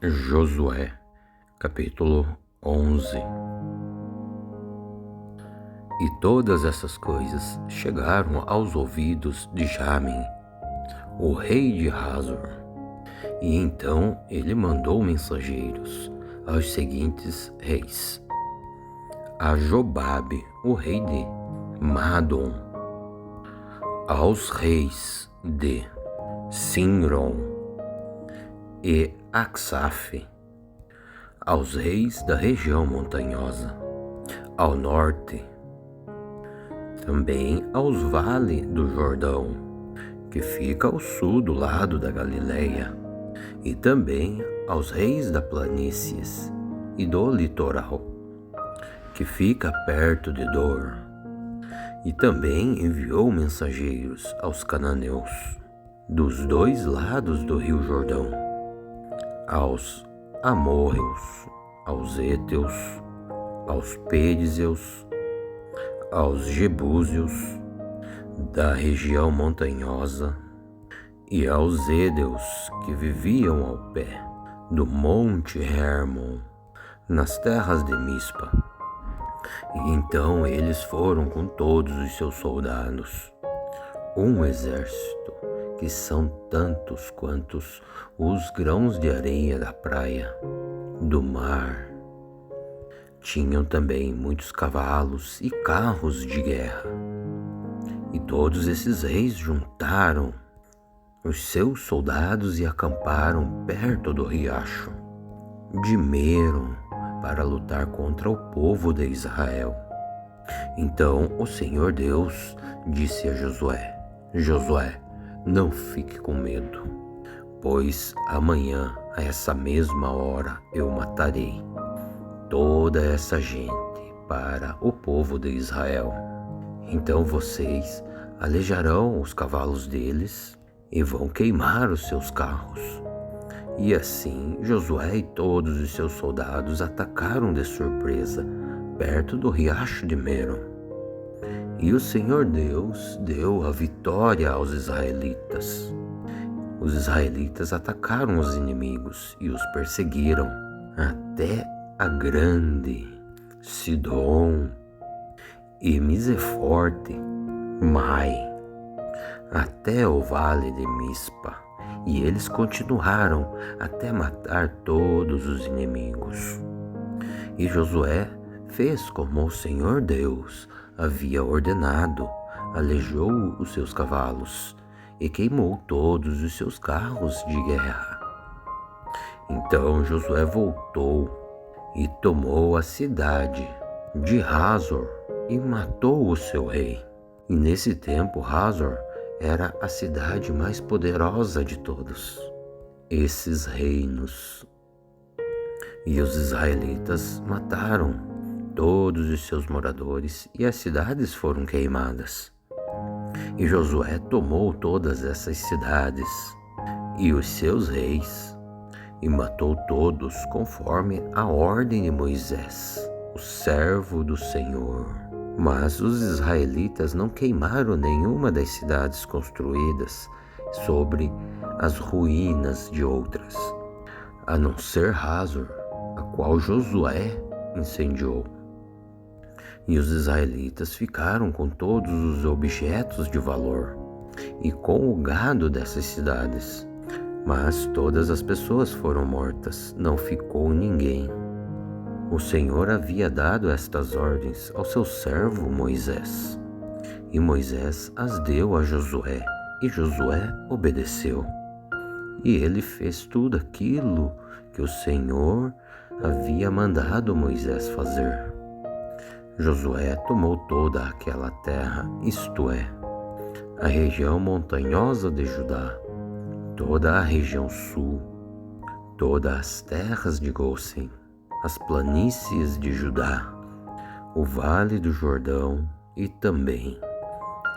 Josué, capítulo 11. E todas essas coisas chegaram aos ouvidos de Jamin, o rei de Hazor. E então ele mandou mensageiros aos seguintes reis: a Jobabe, o rei de Madom, aos reis de Sinron e Aksaf, aos reis da região montanhosa, ao norte, também aos vales do Jordão, que fica ao sul do lado da Galileia, e também aos reis da planícies e do litoral, que fica perto de Dor. E também enviou mensageiros aos cananeus, dos dois lados do rio Jordão, aos amorreus, aos héteus, aos perizeus, aos jebúseus da região montanhosa e aos edeus que viviam ao pé do monte Hermon, nas terras de Mispa. E então eles foram com todos os seus soldados, um exército, que são tantos quantos os grãos de areia da praia, do mar. Tinham também muitos cavalos e carros de guerra. E todos esses reis juntaram os seus soldados e acamparam perto do riacho de Merom para lutar contra o povo de Israel. Então o Senhor Deus disse a Josué: Josué, não fique com medo, pois amanhã, a essa mesma hora, eu matarei toda essa gente para o povo de Israel. Então vocês alejarão os cavalos deles e vão queimar os seus carros. E assim Josué e todos os seus soldados atacaram de surpresa perto do riacho de Merom. E o Senhor Deus deu a vitória aos israelitas. Os israelitas atacaram os inimigos e os perseguiram até a grande Sidom e Miseforte, Mai, até o vale de Mispa. E eles continuaram até matar todos os inimigos. E Josué fez como o Senhor Deus havia ordenado, aleijou os seus cavalos e queimou todos os seus carros de guerra. Então Josué voltou e tomou a cidade de Hazor e matou o seu rei. E nesse tempo Hazor era a cidade mais poderosa de todos esses reinos. E os israelitas mataram todos os seus moradores e as cidades foram queimadas. E Josué tomou todas essas cidades e os seus reis e matou todos conforme a ordem de Moisés, o servo do Senhor. Mas os israelitas não queimaram nenhuma das cidades construídas sobre as ruínas de outras, a não ser Hazor, a qual Josué incendiou. E os israelitas ficaram com todos os objetos de valor e com o gado dessas cidades. Mas todas as pessoas foram mortas, não ficou ninguém. O Senhor havia dado estas ordens ao seu servo Moisés. E Moisés as deu a Josué, e Josué obedeceu. E ele fez tudo aquilo que o Senhor havia mandado Moisés fazer. Josué tomou toda aquela terra, isto é, a região montanhosa de Judá, toda a região sul, todas as terras de Gósen, as planícies de Judá, o vale do Jordão e também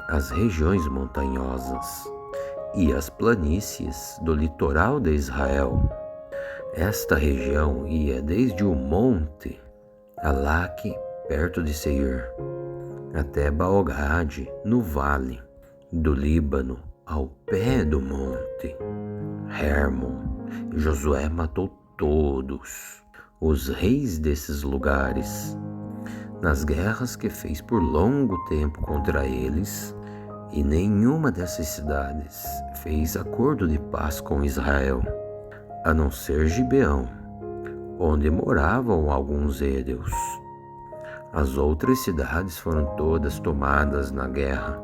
as regiões montanhosas e as planícies do litoral de Israel. Esta região ia desde o monte Alaque, perto de Seir, até Baal-Gade, no vale do Líbano, ao pé do monte Hermon. Josué matou todos os reis desses lugares, nas guerras que fez por longo tempo contra eles, e nenhuma dessas cidades fez acordo de paz com Israel, a não ser Gibeão, onde moravam alguns héreus. As outras cidades foram todas tomadas na guerra.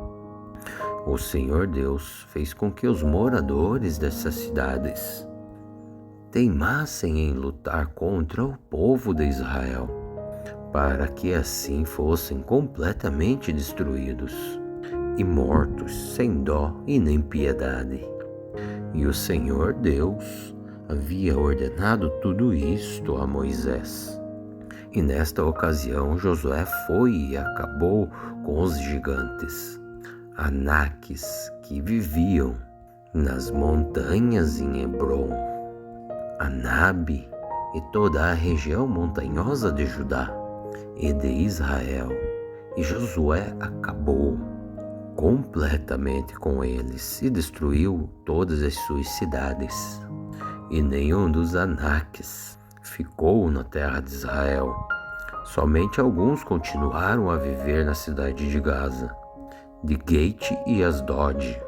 O Senhor Deus fez com que os moradores dessas cidades teimassem em lutar contra o povo de Israel, para que assim fossem completamente destruídos e mortos sem dó e nem piedade. E o Senhor Deus havia ordenado tudo isto a Moisés. E nesta ocasião Josué foi e acabou com os gigantes, Anaques, que viviam nas montanhas em Hebrom, Anabe e toda a região montanhosa de Judá e de Israel. E Josué acabou completamente com eles e destruiu todas as suas cidades. E nenhum dos Anaques ficou na terra de Israel. Somente alguns continuaram a viver na cidade de Gaza, de Gate e Asdod.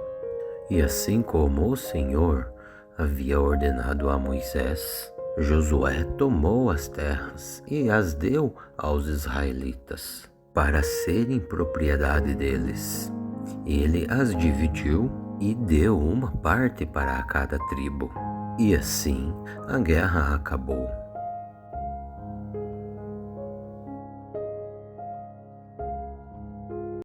E assim como o Senhor havia ordenado a Moisés, Josué tomou as terras e as deu aos israelitas para serem propriedade deles. Ele as dividiu e deu uma parte para cada tribo. E assim a guerra acabou.